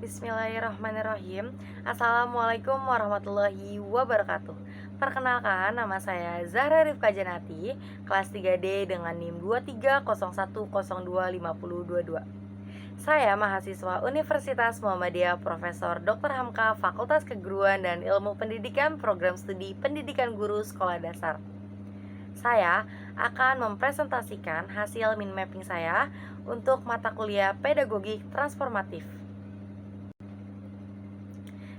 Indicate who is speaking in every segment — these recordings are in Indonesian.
Speaker 1: Bismillahirrahmanirrahim. Assalamualaikum warahmatullahi wabarakatuh. Perkenalkan, nama saya Zahra Rifka Janati, kelas 3D dengan NIM 2301025022. Saya mahasiswa Universitas Muhammadiyah Profesor Dr. Hamka, Fakultas Keguruan dan Ilmu Pendidikan, Program Studi Pendidikan Guru Sekolah Dasar. Saya akan mempresentasikan hasil mind mapping saya untuk mata kuliah Pedagogik Transformatif.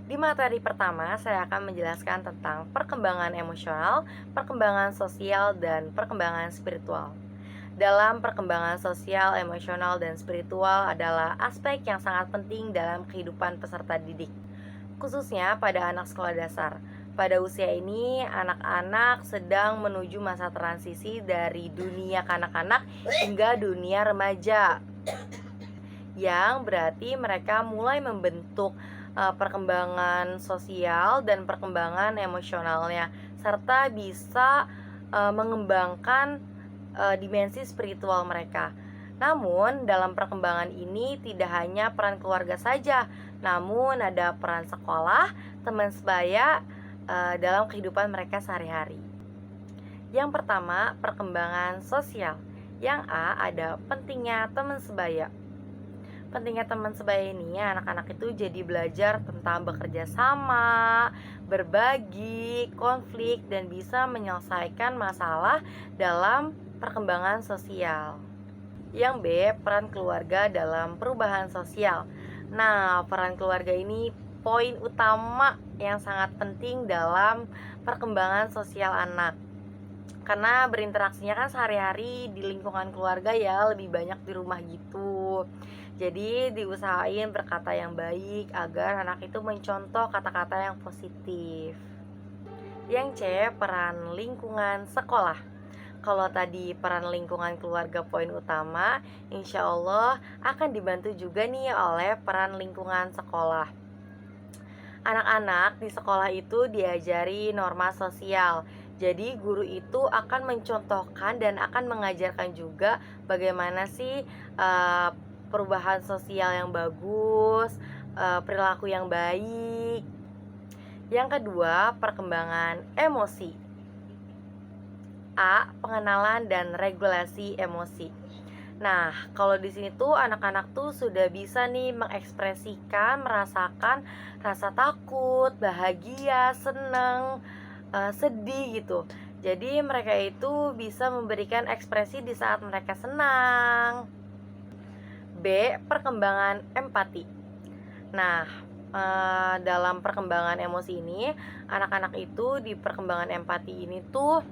Speaker 1: Di materi pertama, saya akan menjelaskan tentang perkembangan emosional, perkembangan sosial, dan perkembangan spiritual. Dalam perkembangan sosial, emosional, dan spiritual adalah aspek yang sangat penting dalam kehidupan peserta didik, khususnya pada anak sekolah dasar. Pada usia ini, anak-anak sedang menuju masa transisi dari dunia kanak-kanak hingga dunia remaja, yang berarti mereka mulai membentuk perkembangan sosial dan perkembangan emosionalnya, serta bisa mengembangkan dimensi spiritual mereka. Namun dalam perkembangan ini tidak hanya peran keluarga saja, namun ada peran sekolah, teman sebaya dalam kehidupan mereka sehari-hari. Yang pertama, perkembangan sosial. Yang A, ada pentingnya teman sebaya. Pentingnya teman sebaya ini, anak-anak itu jadi belajar tentang bekerja sama, berbagi, konflik, dan bisa menyelesaikan masalah dalam perkembangan sosial. Yang B, peran keluarga dalam perubahan sosial. Nah, peran keluarga ini poin utama yang sangat penting dalam perkembangan sosial anak, karena berinteraksinya kan sehari-hari di lingkungan keluarga ya, lebih banyak di rumah gitu. Jadi diusahain berkata yang baik agar anak itu mencontoh kata-kata yang positif. Yang C, peran lingkungan sekolah. Kalau tadi peran lingkungan keluarga poin utama, insya Allah akan dibantu juga nih oleh peran lingkungan sekolah. Anak-anak di sekolah itu diajari norma sosial. Jadi guru itu akan mencontohkan dan akan mengajarkan juga bagaimana sih perubahan sosial yang bagus, perilaku yang baik. Yang kedua, perkembangan emosi. A, pengenalan dan regulasi emosi. Nah, kalau di sini tuh anak-anak tuh sudah bisa nih mengekspresikan, merasakan rasa takut, bahagia, senang, sedih gitu. Jadi mereka itu bisa memberikan ekspresi di saat mereka senang. B, perkembangan empati. Nah, dalam perkembangan emosi ini, anak-anak itu di perkembangan empati ini tuh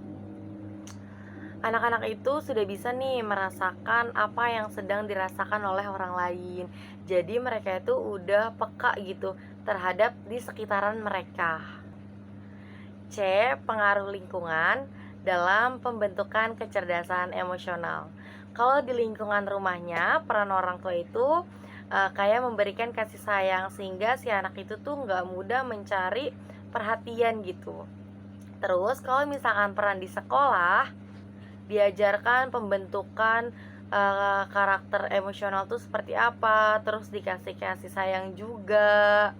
Speaker 1: anak-anak itu sudah bisa nih merasakan apa yang sedang dirasakan oleh orang lain. Jadi mereka itu udah peka gitu terhadap di sekitaran mereka. C, pengaruh lingkungan dalam pembentukan kecerdasan emosional. Kalau di lingkungan rumahnya, peran orang tua itu kayak memberikan kasih sayang, sehingga si anak itu tuh nggak mudah mencari perhatian gitu. Terus kalau misalkan peran di sekolah, diajarkan pembentukan karakter emosional tuh seperti apa, terus dikasih kasih sayang juga.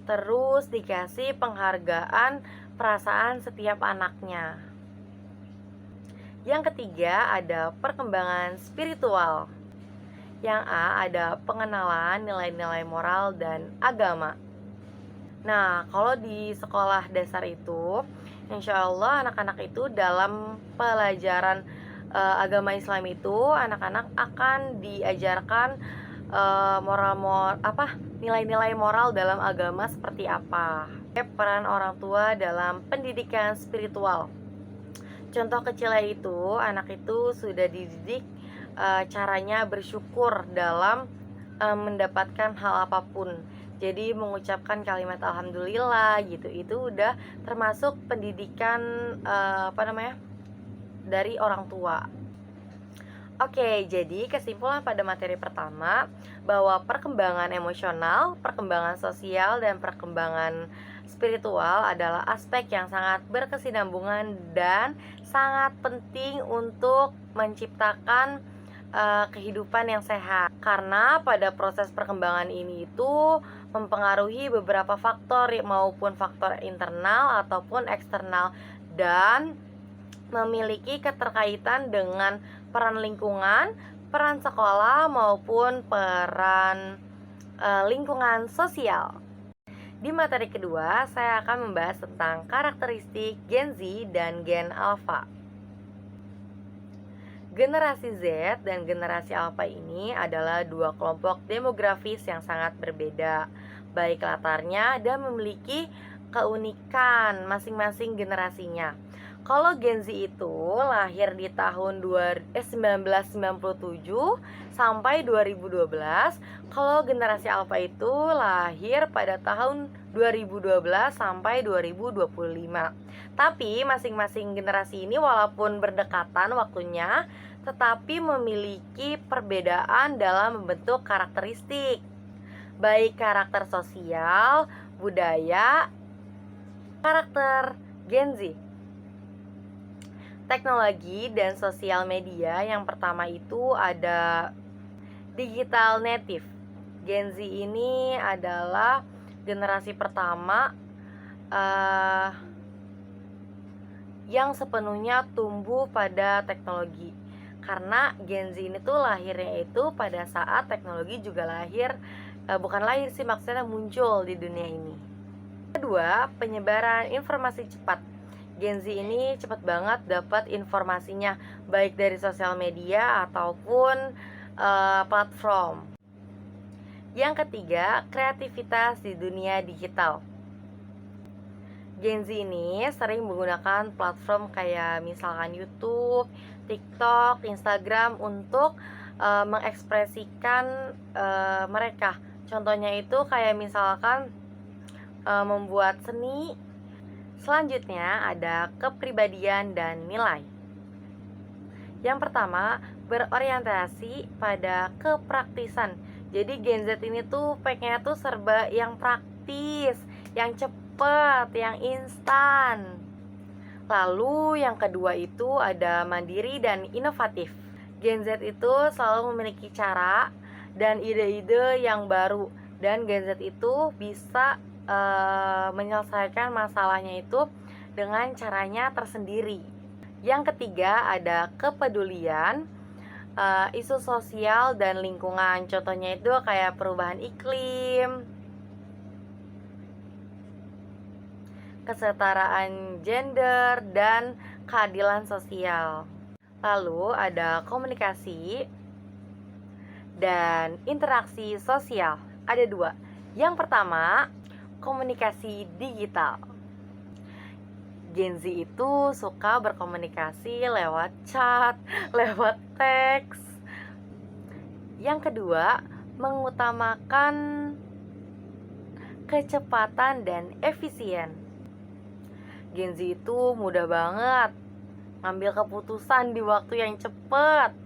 Speaker 1: Terus dikasih penghargaan perasaan setiap anaknya. Yang ketiga, ada perkembangan spiritual. Yang A, ada pengenalan nilai-nilai moral dan agama. Nah, kalau di sekolah dasar itu, insya Allah anak-anak itu dalam pelajaran agama Islam itu, anak-anak akan diajarkan nilai-nilai moral dalam agama seperti apa. Peran orang tua dalam pendidikan spiritual. Contoh kecilnya itu, anak itu sudah dididik caranya bersyukur dalam mendapatkan hal apapun. Jadi mengucapkan kalimat alhamdulillah gitu, itu udah termasuk pendidikan dari orang tua. Oke, jadi kesimpulan pada materi pertama bahwa perkembangan emosional, perkembangan sosial, dan perkembangan Spiritual adalah aspek yang sangat berkesinambungan dan sangat penting untuk menciptakan kehidupan yang sehat. Karena pada proses perkembangan ini itu mempengaruhi beberapa faktor maupun faktor internal ataupun eksternal dan memiliki keterkaitan dengan peran lingkungan, peran sekolah maupun peran lingkungan sosial. Di materi kedua, saya akan membahas tentang karakteristik Gen Z dan Gen Alpha. Generasi Z dan generasi Alpha ini adalah dua kelompok demografis yang sangat berbeda, baik latarnya dan memiliki keunikan masing-masing generasinya. Kalau Gen Z itu lahir di tahun 1997 sampai 2012, kalau generasi Alpha itu lahir pada tahun 2012 sampai 2025. Tapi masing-masing generasi ini walaupun berdekatan waktunya, tetapi memiliki perbedaan dalam membentuk karakteristik, baik karakter sosial, budaya, karakter Gen Z. Teknologi dan sosial media, yang pertama itu ada digital native. Gen Z ini adalah generasi pertama yang sepenuhnya tumbuh pada teknologi. Karena Gen Z ini tuh lahirnya itu pada saat teknologi juga lahir, bukan lahir sih, maksudnya muncul di dunia ini. Kedua, penyebaran informasi cepat. Gen Z ini cepat banget dapat informasinya, baik dari sosial media ataupun platform. Yang ketiga, kreativitas di dunia digital. Gen Z ini sering menggunakan platform kayak misalkan YouTube, TikTok, Instagram untuk mengekspresikan mereka. Contohnya itu kayak misalkan membuat seni. Selanjutnya ada kepribadian dan nilai. Yang pertama, berorientasi pada kepraktisan. Jadi Gen Z ini tuh pengennya tuh serba yang praktis, yang cepat, yang instan. Lalu yang kedua itu ada mandiri dan inovatif. Gen Z itu selalu memiliki cara dan ide-ide yang baru, dan Gen Z itu bisa menyelesaikan masalahnya itu dengan caranya tersendiri. Yang ketiga ada kepedulian, isu sosial dan lingkungan. Contohnya itu kayak perubahan iklim, kesetaraan gender, dan keadilan sosial. Lalu ada komunikasi dan interaksi sosial. Ada dua. Yang pertama, komunikasi digital. Gen Z itu suka berkomunikasi lewat chat, lewat teks. Yang kedua, mengutamakan kecepatan dan efisien. Gen Z itu mudah banget ngambil keputusan di waktu yang cepat.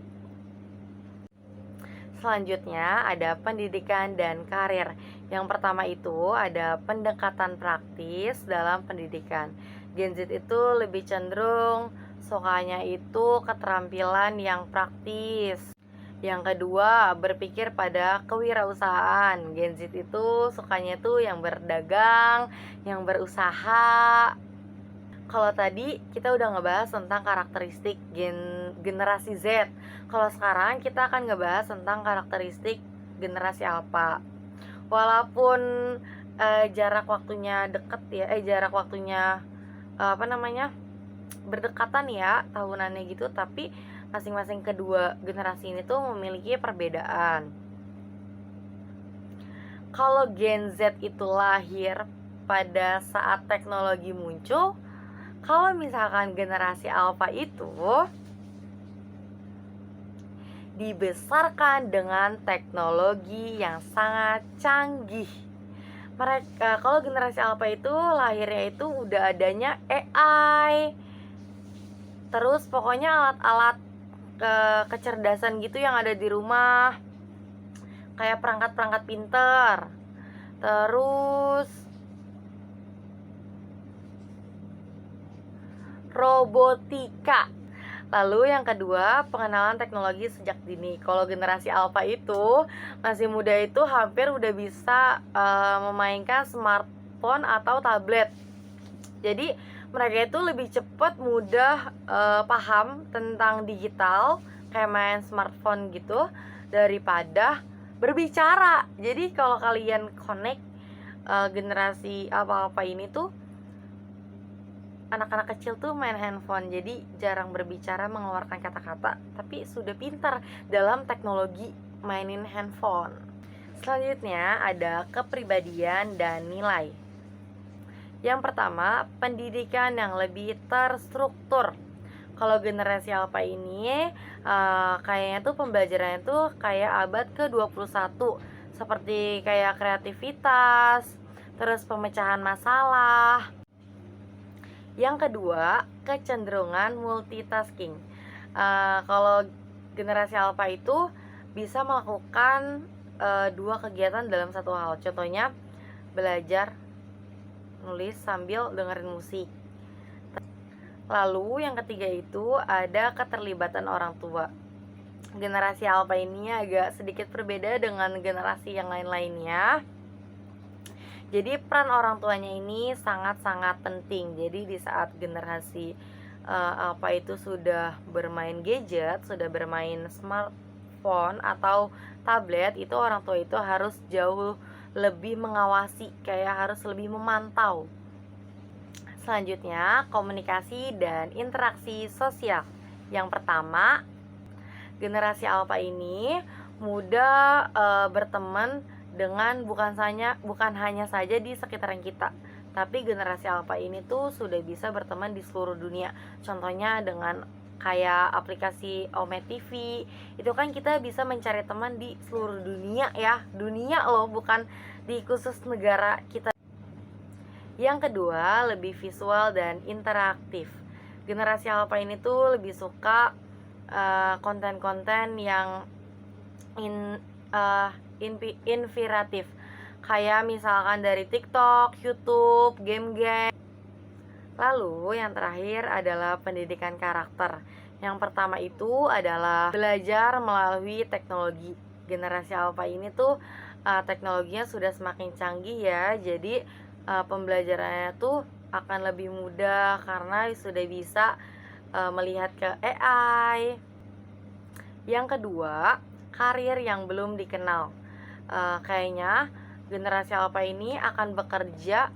Speaker 1: Selanjutnya ada pendidikan dan karir. Yang pertama itu ada pendekatan praktis dalam pendidikan. Gen Z itu lebih cenderung sukanya itu keterampilan yang praktis. Yang kedua, berpikir pada kewirausahaan. Gen Z itu sukanya tuh yang berdagang, yang berusaha. Kalau tadi kita udah ngebahas tentang karakteristik generasi Z. Kalau sekarang kita akan ngebahas tentang karakteristik generasi Alpha. Walaupun jarak waktunya deket ya, berdekatan ya tahunannya gitu, tapi masing-masing kedua generasi ini tuh memiliki perbedaan. Kalau Gen Z itu lahir pada saat teknologi muncul, kalau misalkan generasi Alpha itu dibesarkan dengan teknologi yang sangat canggih. Mereka, kalau generasi Alpha itu lahirnya itu udah adanya AI, terus pokoknya alat-alat kecerdasan gitu yang ada di rumah, kayak perangkat-perangkat pinter. Terus robotika. Lalu yang kedua, pengenalan teknologi sejak dini. Kalau generasi Alpha itu masih muda itu hampir udah bisa memainkan smartphone atau tablet. Jadi mereka itu lebih cepat mudah paham tentang digital kayak main smartphone gitu daripada berbicara. Jadi kalau kalian connect generasi apa-apa ini tuh anak-anak kecil tuh main handphone, jadi jarang berbicara mengeluarkan kata-kata, tapi sudah pintar dalam teknologi mainin handphone. Selanjutnya ada kepribadian dan nilai. Yang pertama, pendidikan yang lebih terstruktur. Kalau generasi Alpha ini kayaknya tuh pembelajarannya tuh kayak abad ke-21, seperti kayak kreativitas, terus pemecahan masalah. Yang kedua, kecenderungan multitasking. Kalau generasi Alpha itu bisa melakukan dua kegiatan dalam satu hal. Contohnya belajar, nulis sambil dengerin musik. Lalu yang ketiga itu ada keterlibatan orang tua. Generasi Alpha ini agak sedikit berbeda dengan generasi yang lain-lainnya. Jadi peran orang tuanya ini sangat-sangat penting. Jadi di saat generasi Alpha itu sudah bermain gadget, sudah bermain smartphone atau tablet, itu orang tua itu harus jauh lebih mengawasi, kayak harus lebih memantau. Selanjutnya, komunikasi dan interaksi sosial. Yang pertama, generasi Alpha ini mudah berteman dengan bukan hanya saja di sekitaran kita, tapi generasi Alpha ini tuh sudah bisa berteman di seluruh dunia. Contohnya dengan kayak aplikasi Ome TV, itu kan kita bisa mencari teman di seluruh dunia ya, dunia loh, bukan di khusus negara kita. Yang kedua, lebih visual dan interaktif. Generasi Alpha ini tuh lebih suka konten-konten yang inspiratif, kayak misalkan dari TikTok, YouTube, game-game. Lalu yang terakhir adalah pendidikan karakter. Yang pertama itu adalah belajar melalui teknologi. Generasi Alpha ini tuh teknologinya sudah semakin canggih ya, jadi pembelajarannya tuh akan lebih mudah karena sudah bisa melihat ke AI. Yang kedua, karir yang belum dikenal. Kayaknya generasi Alpha ini akan bekerja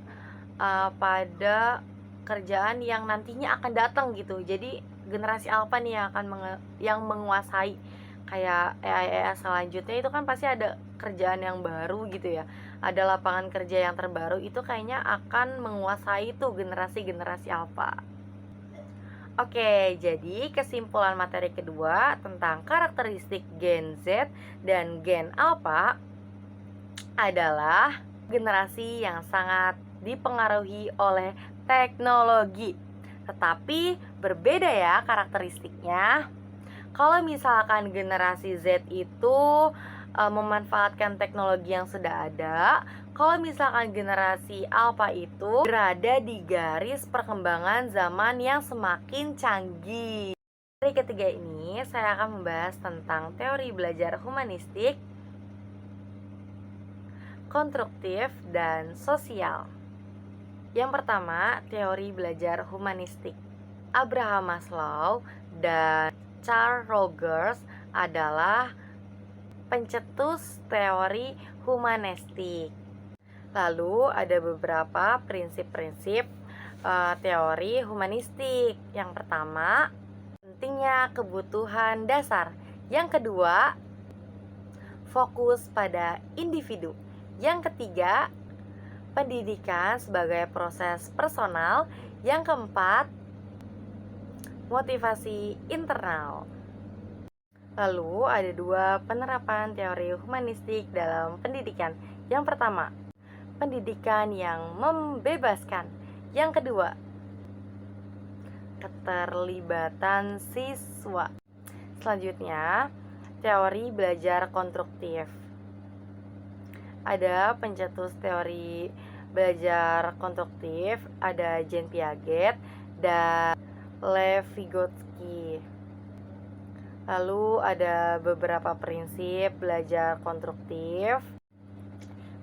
Speaker 1: pada kerjaan yang nantinya akan datang gitu. Jadi generasi Alpha nih yang menguasai kayak AI selanjutnya itu kan pasti ada kerjaan yang baru gitu ya. Ada lapangan kerja yang terbaru, itu kayaknya akan menguasai tuh generasi Alpha. Oke, jadi kesimpulan materi kedua tentang karakteristik Gen Z dan Gen Alpha adalah generasi yang sangat dipengaruhi oleh teknologi, tetapi berbeda ya karakteristiknya. Kalau misalkan generasi Z itu memanfaatkan teknologi yang sudah ada, kalau misalkan generasi Alpha itu berada di garis perkembangan zaman yang semakin canggih. Materi ketiga ini saya akan membahas tentang teori belajar humanistik, konstruktif, dan sosial. Yang pertama, teori belajar humanistik. Abraham Maslow dan Carl Rogers adalah pencetus teori humanistik. Lalu ada beberapa prinsip-prinsip teori humanistik. Yang pertama, pentingnya kebutuhan dasar. Yang kedua, fokus pada individu. Yang ketiga, pendidikan sebagai proses personal. Yang keempat, motivasi internal. Lalu ada dua penerapan teori humanistik dalam pendidikan. Yang pertama, pendidikan yang membebaskan. Yang kedua, keterlibatan siswa. Selanjutnya, teori belajar konstruktif. Ada pencetus teori belajar konstruktif, ada Jean Piaget dan Lev Vygotsky. Lalu ada beberapa prinsip belajar konstruktif.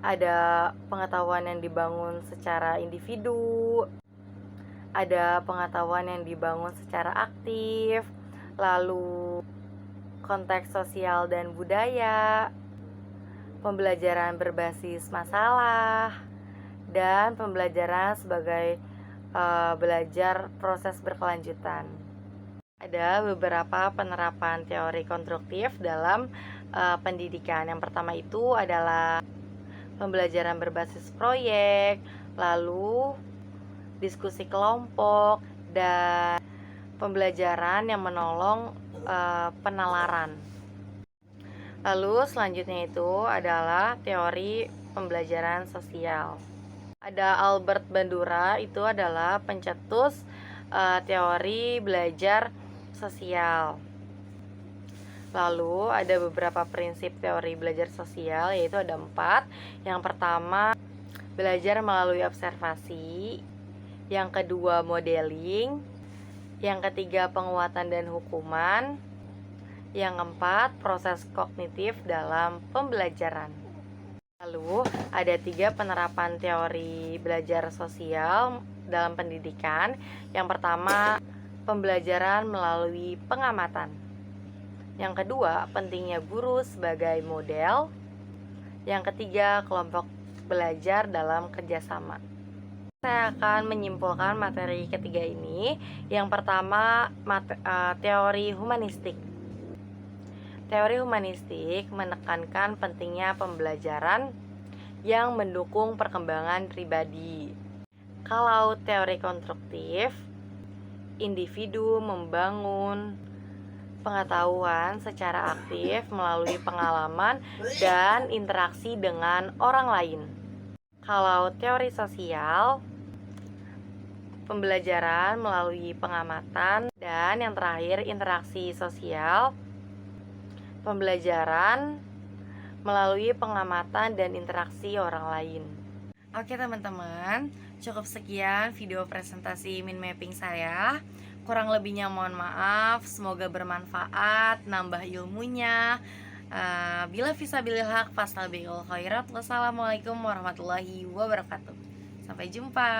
Speaker 1: Ada pengetahuan yang dibangun secara individu, ada pengetahuan yang dibangun secara aktif, lalu konteks sosial dan budaya, pembelajaran berbasis masalah, dan pembelajaran sebagai belajar proses berkelanjutan. Ada beberapa penerapan teori konstruktif dalam pendidikan. Yang pertama itu adalah pembelajaran berbasis proyek, lalu diskusi kelompok, dan pembelajaran yang menolong penalaran. Lalu selanjutnya itu adalah teori pembelajaran sosial. Ada Albert Bandura, itu adalah pencetus teori belajar sosial. Lalu ada beberapa prinsip teori belajar sosial, yaitu ada 4. Yang pertama, belajar melalui observasi. Yang kedua, modeling. Yang ketiga, penguatan dan hukuman. Yang keempat, proses kognitif dalam pembelajaran. Lalu ada 3 penerapan teori belajar sosial dalam pendidikan. Yang pertama, pembelajaran melalui pengamatan. Yang kedua, pentingnya guru sebagai model. Yang ketiga, kelompok belajar dalam kerjasama. Saya akan menyimpulkan materi ketiga ini. Yang pertama, teori humanistik. Teori humanistik menekankan pentingnya pembelajaran yang mendukung perkembangan pribadi. Kalau teori konstruktif, individu membangun pengetahuan secara aktif melalui pengalaman dan interaksi dengan orang lain. Kalau teori sosial, pembelajaran melalui pengamatan, dan yang terakhir interaksi sosial, pembelajaran melalui pengamatan dan interaksi orang lain. Oke teman-teman, cukup sekian video presentasi mind mapping saya. Kurang lebihnya mohon maaf, semoga bermanfaat, nambah ilmunya. Bila fisabilil haq fastabiqul khairat. Wassalamualaikum warahmatullahi wabarakatuh. Sampai jumpa.